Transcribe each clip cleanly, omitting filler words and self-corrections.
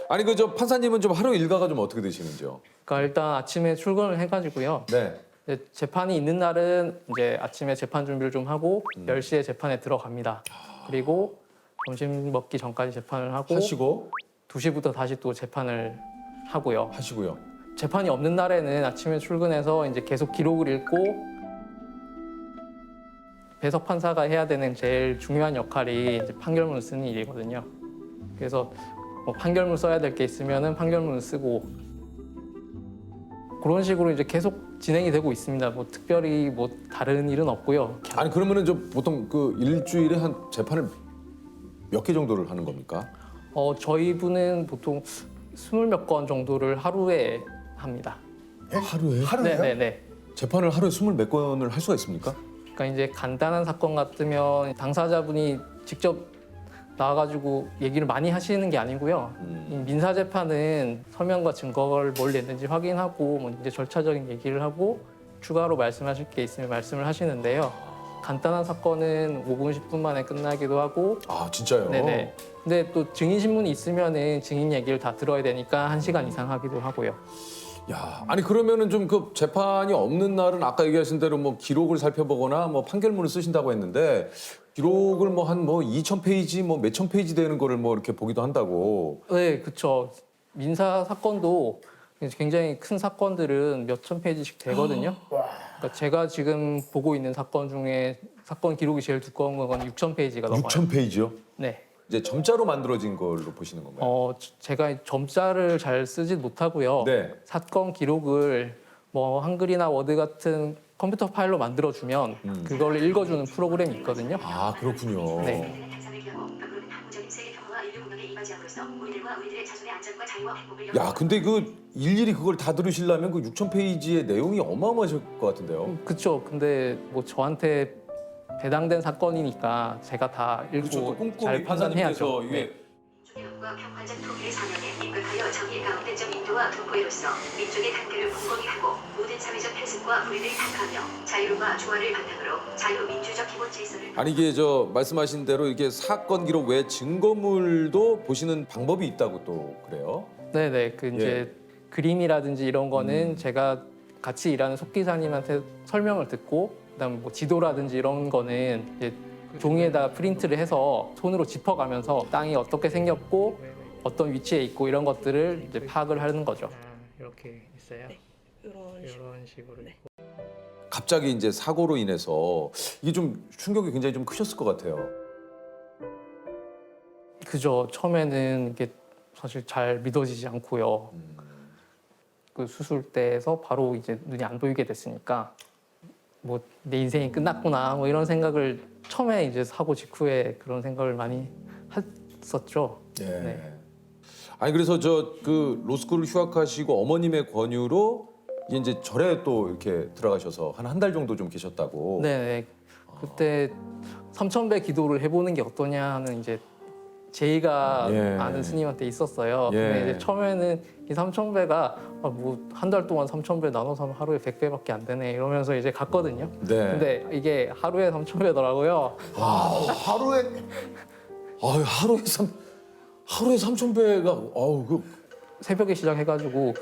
아니 그 저 판사님은 좀 하루 일과가 좀 어떻게 되시는지요? 그러니까 일단 아침에 출근을 해가지고요. 네. 이제 재판이 있는 날은 이제 아침에 재판 준비를 좀 하고 10시에 재판에 들어갑니다. 그리고 점심 먹기 전까지 재판을 하고 하시고 2시부터 다시 또 재판을 하고요. 하시고요. 재판이 없는 날에는 아침에 출근해서 이제 계속 기록을 읽고 배석 판사가 해야 되는 제일 중요한 역할이 이제 판결문을 쓰는 일이거든요. 그래서 뭐 판결문 써야 될 게 있으면은 판결문을 쓰고 그런 식으로 이제 계속 진행이 되고 있습니다. 뭐 특별히 뭐 다른 일은 없고요. 아니 그러면은 저 보통 그 일주일에 한 재판을 몇 개 정도를 하는 겁니까? 저희 부는 보통 20몇 건 정도를 하루에 합니다. 하루에? 하루에요? 네네네. 재판을 하루에 20몇 건을 할 수가 있습니까? 그러니까 이제 간단한 사건 같으면 당사자분이 직접 나와가지고 얘기를 많이 하시는 게 아니고요. 이 민사 재판은 서면과 증거를 뭘 냈는지 확인하고 뭐 이제 절차적인 얘기를 하고 추가로 말씀하실 게 있으면 말씀을 하시는데요. 간단한 사건은 5분, 10분 만에 끝나기도 하고. 아 진짜요? 네네. 근데 또 증인 신문이 있으면은 증인 얘기를 다 들어야 되니까 1시간 이상 하기도 하고요. 야, 아니 그러면은 좀 그 재판이 없는 날은 아까 얘기하신 대로 뭐 기록을 살펴보거나 뭐 판결문을 쓰신다고 했는데 기록을 뭐 한 뭐 2,000페이지 뭐 몇천 페이지 되는 거를 뭐 이렇게 보기도 한다고. 네, 그렇죠. 민사 사건도 굉장히 큰 사건들은 몇천 페이지씩 되거든요. 그러니까 제가 지금 보고 있는 사건 중에 사건 기록이 제일 두꺼운 건 6,000페이지가 넘어요. 6,000페이지요? 네. 이제 점자로 만들어진 걸로 보시는 건가요? 제가 점자를 잘 쓰진 못하고요. 네. 사건 기록을 뭐 한글이나 워드 같은 컴퓨터 파일로 만들어주면 그걸 읽어주는 프로그램이 있거든요. 아 그렇군요. 네. 야, 근데 그 일일이 그걸 다 들으시려면 그 6,000페이지의 내용이 어마어마하실 것 같은데요. 그렇죠. 근데 뭐 저한테 배당된 사건이니까 제가 다 읽고 잘 판단해야죠. 네. 민주개혁과 평화적 통일의 사명에 입각하여 정의 가운데적 인도와 분포로서 민족의 단계를 공고히 하고 모든 사회적 폐습과 불의를 단가하며 자유와 조화를 바탕으로 자유민주적 기본 질서를 아니 이게 저 말씀하신 대로 이게 사건 기록 외에 증거물도 보시는 방법이 있다고 또 그래요? 네네. 그 이제 그림이라든지 이런 거는 제가 같이 일하는 속기사님한테 설명을 듣고 그다음 뭐 지도라든지 이런 거는 이제 종이에다 프린트를 해서 손으로 짚어가면서 땅이 어떻게 생겼고 어떤 위치에 있고 이런 것들을 이제 파악을 하는 거죠. 이렇게 있어요. 이런 식으로. 갑자기 이제 사고로 인해서 이게 좀 충격이 굉장히 좀 크셨을 것 같아요. 그죠. 처음에는 이게 사실 잘 믿어지지 않고요. 그 수술대에서 바로 이제 눈이 안 보이게 됐으니까 뭐 내 인생이 끝났구나 뭐 이런 생각을 처음에 이제 사고 직후에 그런 생각을 많이 했었죠. 예. 네. 아니 그래서 저 그 로스쿨을 휴학하시고 어머님의 권유로 이제 절에 또 이렇게 들어가셔서 한 달 정도 좀 계셨다고. 네. 그때 삼천배 기도를 해보는 게 어떠냐 하는 이제 제의가 예. 아는 스님한테 있었어요. 예. 근데 이제 처음에는 이 삼천배가 뭐 한 달 동안 3,000배 나눠서 하면 하루에 100배밖에 안 되네 이러면서 이제 갔거든요. 네. 근데 이게 하루에 3,000배더라고요. 하루에 아유 하루에 3,000배가 아우 그 새벽에 시작해가지고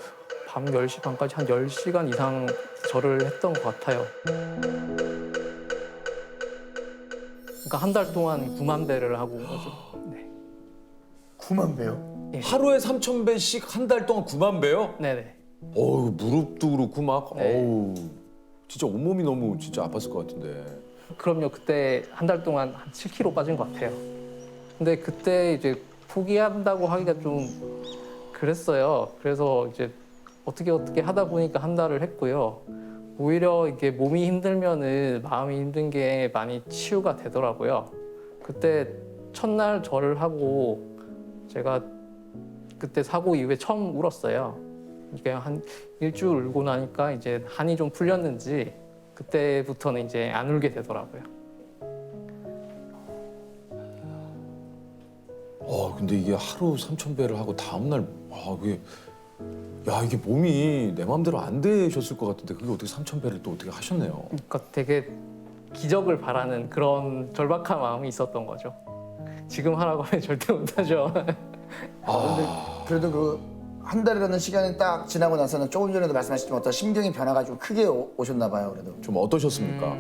밤 10시 반까지 한 10시간 이상 절을 했던 것 같아요. 그러니까 한 달 동안 9만 배를 하고 온 거죠. 네. 9만 배요? 하루에 3,000배씩 한 달 동안 9만 배요? 네네. 어우 무릎도 그렇고 막 네. 어우 진짜 온몸이 너무 진짜 아팠을 것 같은데. 그럼요. 그때 한 달 동안 한 7kg 빠진 것 같아요. 근데 그때 이제 포기한다고 하기가 좀 그랬어요. 그래서 이제 어떻게 하다 보니까 한 달을 했고요. 오히려 이게 몸이 힘들면은 마음이 힘든 게 많이 치유가 되더라고요. 그때 첫날 절을 하고 제가 그때 사고 이후에 처음 울었어요. 이게 한 일주일 울고 나니까 이제 한이 좀 풀렸는지 그때부터는 이제 안 울게 되더라고요. 근데 이게 하루 3,000배를 하고 다음 날 그게 야 이게 몸이 내 마음대로 안 되셨을 것 같은데 그게 어떻게 3,000배를 또 어떻게 하셨네요. 그러니까 되게 기적을 바라는 그런 절박한 마음이 있었던 거죠. 지금 하라고 하면 절대 못하죠. 아 그래도 그 한 달이라는 시간이 딱 지나고 나서는 조금 전에도 말씀하셨지만 어떤 심경의 변화가 좀 크게 오셨나 봐요. 그래도. 좀 어떠셨습니까?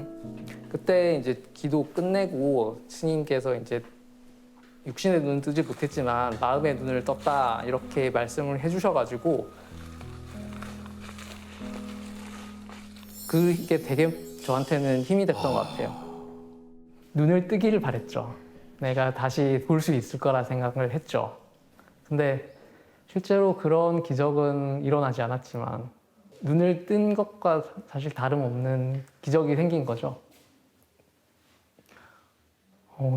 그때 이제 기도 끝내고 스님께서 이제 육신의 눈은 뜨지 못했지만 마음의 눈을 떴다 이렇게 말씀을 해주셔가지고 그게 되게 저한테는 힘이 됐던 것 같아요. 눈을 뜨기를 바랬죠. 내가 다시 볼 수 있을 거라 생각을 했죠. 근데 실제로 그런 기적은 일어나지 않았지만 눈을 뜬 것과 사실 다름없는 기적이 생긴 거죠.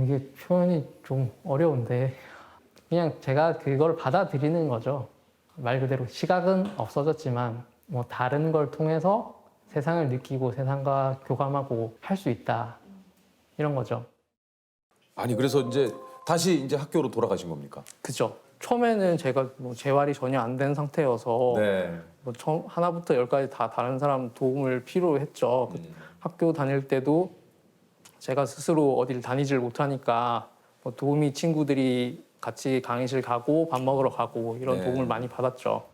이게 표현이 좀 어려운데 그냥 제가 그걸 받아들이는 거죠. 말 그대로 시각은 없어졌지만 뭐 다른 걸 통해서 세상을 느끼고 세상과 교감하고 할 수 있다 이런 거죠. 아니 그래서 이제 다시 이제 학교로 돌아가신 겁니까? 그죠. 처음에는 제가 뭐 재활이 전혀 안 된 상태여서 네. 뭐 처음 하나부터 열까지 다 다른 사람 도움을 필요로 했죠. 학교 다닐 때도 제가 스스로 어디를 다니질 못하니까 뭐 도우미 친구들이 같이 강의실 가고 밥 먹으러 가고 이런 네. 도움을 많이 받았죠.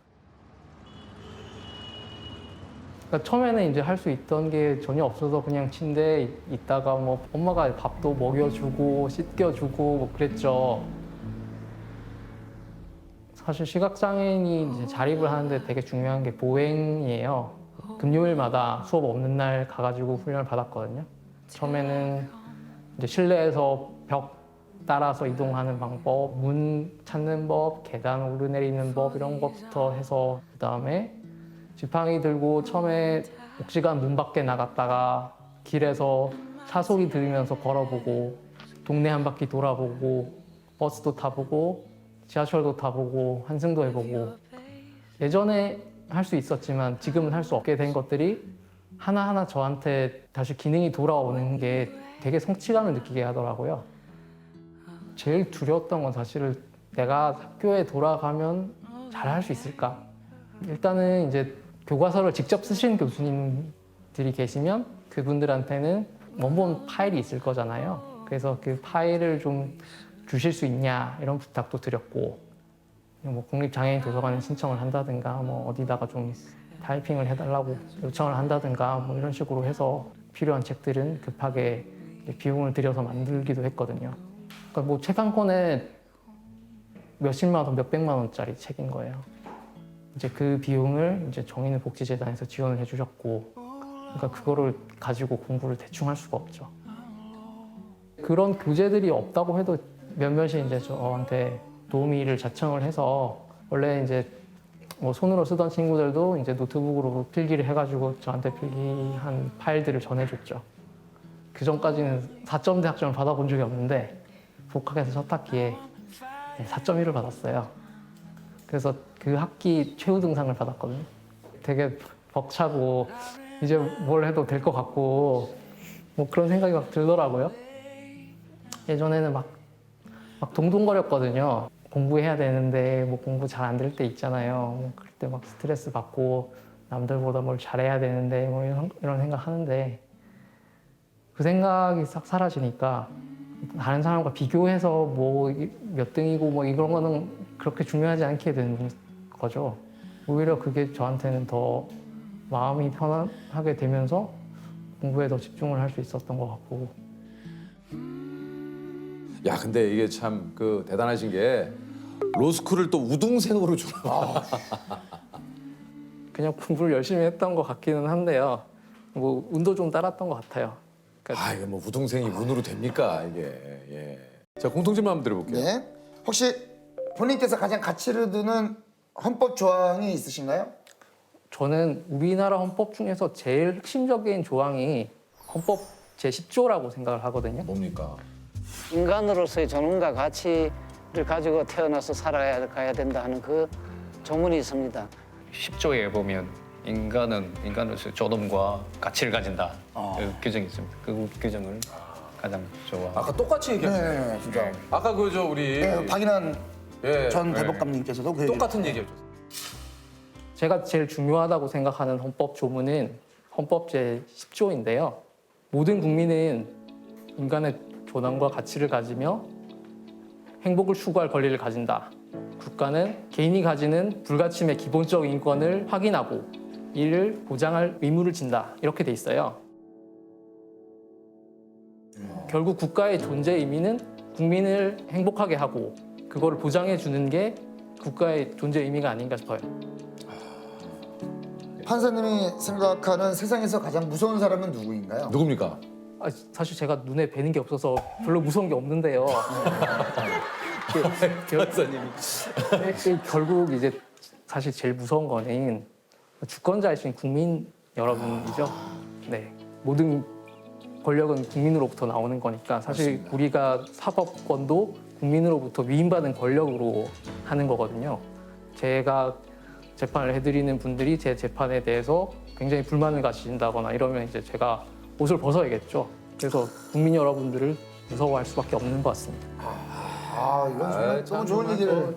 그러니까 처음에는 이제 할 수 있던 게 전혀 없어서 그냥 침대에 있다가 뭐 엄마가 밥도 먹여주고 씻겨주고 뭐 그랬죠. 사실 시각장애인이 이제 자립을 하는데 되게 중요한 게 보행이에요. 금요일마다 수업 없는 날 가가지고 훈련을 받았거든요. 처음에는 이제 실내에서 벽 따라서 이동하는 방법, 문 찾는 법, 계단 오르내리는 법 이런 것부터 해서 그다음에 지팡이 들고 처음에 옥시간 문 밖에 나갔다가 길에서 차 소리 들으면서 걸어보고 동네 한 바퀴 돌아보고 버스도 타보고 지하철도 타보고 환승도 해보고 예전에 할 수 있었지만 지금은 할 수 없게 된 것들이 하나하나 저한테 다시 기능이 돌아오는 게 되게 성취감을 느끼게 하더라고요. 제일 두려웠던 건 사실은 내가 학교에 돌아가면 잘 할 수 있을까? 일단은 이제 교과서를 직접 쓰신 교수님들이 계시면 그분들한테는 원본 파일이 있을 거잖아요. 그래서 그 파일을 좀 주실 수 있냐 이런 부탁도 드렸고 뭐 국립장애인 도서관에 신청을 한다든가 뭐 어디다가 좀 타이핑을 해달라고 요청을 한다든가 뭐 이런 식으로 해서 필요한 책들은 급하게 비용을 들여서 만들기도 했거든요. 그러니까 뭐 책 한 권에 몇십만 원, 몇백만 원짜리 책인 거예요. 이제 그 비용을 이제 정인복지재단에서 지원을 해주셨고, 그러니까 그거를 가지고 공부를 대충 할 수가 없죠. 그런 교재들이 없다고 해도 몇몇이 이제 저한테 도우미를 자청을 해서 원래 이제 뭐 손으로 쓰던 친구들도 이제 노트북으로 필기를 해가지고 저한테 필기한 파일들을 전해줬죠. 그 전까지는 4점대 학점을 받아본 적이 없는데 복학해서 첫 학기에 4.1을 받았어요. 그래서 그 학기 최우 등상을 받았거든요. 되게 벅차고 이제 뭘 해도 될 것 같고 뭐 그런 생각이 막 들더라고요. 예전에는 막 동동거렸거든요. 공부해야 되는데 뭐 공부 잘 안 될 때 있잖아요. 뭐 그럴 때 막 스트레스 받고 남들보다 뭘 잘해야 되는데 뭐 이런 생각 하는데 그 생각이 싹 사라지니까 다른 사람과 비교해서 뭐 몇 등이고 뭐 이런 거는 그렇게 중요하지 않게 되는 거죠. 오히려 그게 저한테는 더 마음이 편하게 되면서 공부에 더 집중을 할 수 있었던 것 같고. 야 근데 이게 참 그 대단하신 게 로스쿨을 또 우등생으로 졸업. 그냥 공부를 열심히 했던 것 같기는 한데요. 뭐 운도 좀 따랐던 것 같아요. 그러니까 아 이게 뭐 우등생이 운으로 됩니까 이게. 예. 자 공통점 한번 드려볼게요. 네. 혹시 본인께서 가장 가치를 두는 헌법 조항이 있으신가요? 저는 우리나라 헌법 중에서 제일 핵심적인 조항이 헌법 제10조라고 생각을 하거든요. 뭡니까? 인간으로서의 존엄과 가치를 가지고 태어나서 살아가야 된다 하는 그 조문이 있습니다. 10조에 보면 인간은 인간으로서의 존엄과 가치를 가진다. 그 규정이 있습니다. 그 규정을 가장 좋아. 아까 똑같이 얘기하셨어요. 네, 진짜. 아까 그저 우리 네, 박인환 예, 전 예. 대법관님께서도 그 얘기. 똑같은 얘기였죠. 제가 제일 중요하다고 생각하는 헌법 조문은 헌법 제10조인데요. 모든 국민은 인간의 존엄과 가치를 가지며 행복을 추구할 권리를 가진다. 국가는 개인이 가지는 불가침의 기본적 인권을 확인하고 이를 보장할 의무를 진다. 이렇게 돼 있어요. 결국 국가의 존재 의미는 국민을 행복하게 하고 그거를 보장해 주는 게 국가의 존재 의미가 아닌가 싶어요. 판사님이 생각하는 세상에서 가장 무서운 사람은 누구인가요? 누굽니까? 사실 제가 눈에 뵈는 게 없어서 별로 무서운 게 없는데요. 판사님이. 결국 이제 사실 제일 무서운 거는 주권자이신 국민 여러분이죠. 네, 모든 권력은 국민으로부터 나오는 거니까 사실 우리가 사법권도 국민으로부터 위임받은 권력으로 하는 거거든요. 제가 재판을 해드리는 분들이 제 재판에 대해서 굉장히 불만을 가지신다거나 이러면 이제 제가 옷을 벗어야겠죠. 그래서 국민 여러분들을 무서워할 수밖에 없는 것 같습니다. 이건 정말 너무 좋은 얘기를